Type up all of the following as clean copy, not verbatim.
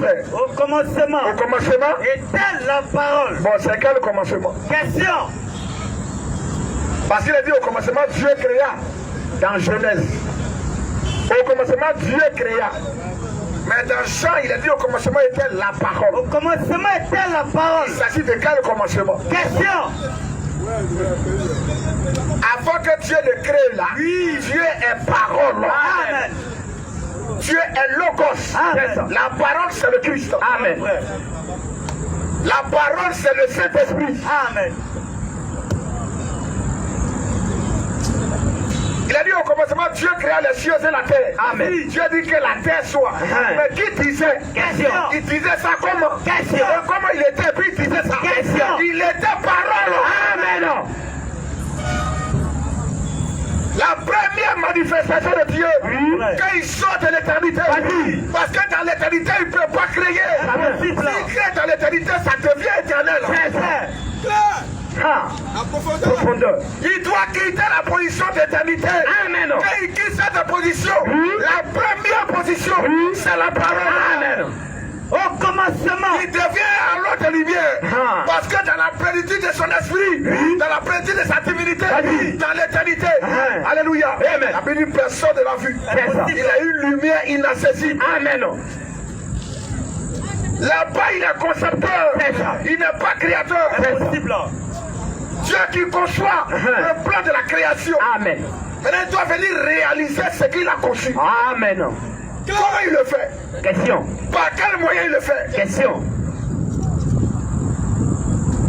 frère. Au commencement. Au commencement. Était la parole. Bon, c'est quel commencement? Question. Parce qu'il a dit au commencement, Dieu créa dans Genèse. Au commencement, Dieu créa. Mais dans Jean, il a dit au commencement était la parole. Au commencement était la parole. Il s'agit de quel commencement? Question. Avant que Dieu ne crée là, oui, Dieu est parole. Amen. Dieu est logos. Amen. La parole c'est le Christ. Amen. La parole c'est le Saint-Esprit. Amen. Il a dit au commencement, Dieu créa les cieux et la terre. Amen. Dieu dit que la terre soit. Mais qui disait? Question. Il disait ça comment? Question. Comment il était? Puis il disait ça. Question. Il était parole. Amen. La première manifestation de Dieu, quand il sort de l'éternité, parce que dans l'éternité, il ne peut pas créer. S'il crée dans l'éternité, ça devient éternel. Profondeur. Il doit quitter la position d'éternité. Amen. Quand il quitte cette position, la première position, c'est la parole. Amen. Au commencement. Il devient à l'autre lumière. Parce que dans la plénitude de son esprit, dans la plénitude de sa divinité, dans l'éternité, alléluia, la bénédiction personne ne l'a vu. Il a une lumière inaccessible. Amen. Là-bas, il est concepteur. Il n'est pas créateur. Impossible. Dieu qui conçoit le plan de la création. Amen. Maintenant, il doit venir réaliser ce qu'il a conçu. Amen. Comment il le fait? Question. Par quel moyen il le fait? Question.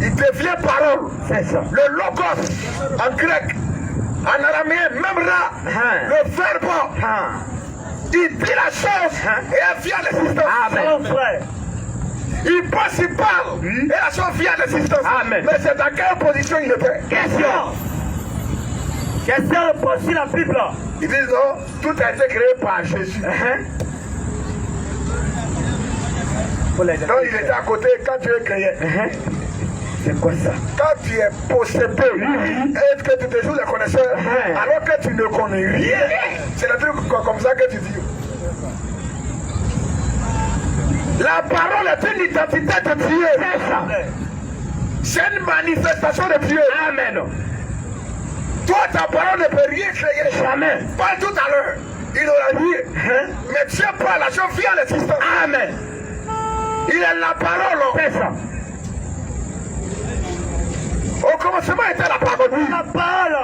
Il devient parole. C'est ça. Le logos en grec, en araméen, même là, le verbe, il dit la chose et elle vient à l'existence. Amen. Frère. Il passe, il parle et la chose vient à l'existence. Amen. Mais c'est dans quelle position il le fait? Question. Question repose sur la Bible. Il dit non, tout a été créé par Jésus. Donc il était à côté quand Dieu créait. C'est quoi ça? Quand tu es possédé et que tu te joues les connaisseurs, alors que tu ne connais rien, c'est le truc comme ça que tu dis. La parole est une identité de Dieu. C'est une manifestation de Dieu. Amen. Toi, ta parole ne peut rien créer. Jamais. Pas tout à l'heure. Il aura dit, mais Dieu parle, la chose vient à l'existence. Amen. Il est la parole. C'est ça. Au commencement était la parole. La parole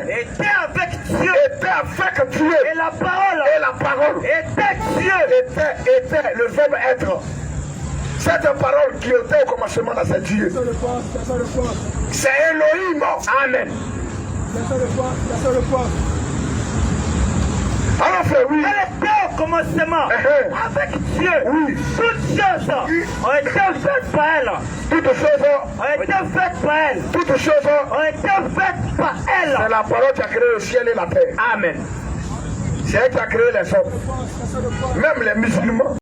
était avec Dieu. Était avec Dieu. Et la parole. Et la parole. Était Dieu. Était le verbe être. Cette parole qui était au commencement, c'est Dieu. C'est Elohim. Amen. Alors frère, oui. Elle était au commencement avec Dieu. Oui. Toutes choses ont été faites par elle. Toutes choses Ont été faites par elle. Toutes choses Ont été faites par elle. C'est la parole qui a créé le ciel et la terre. Amen. C'est elle qui a créé les hommes. Même les musulmans.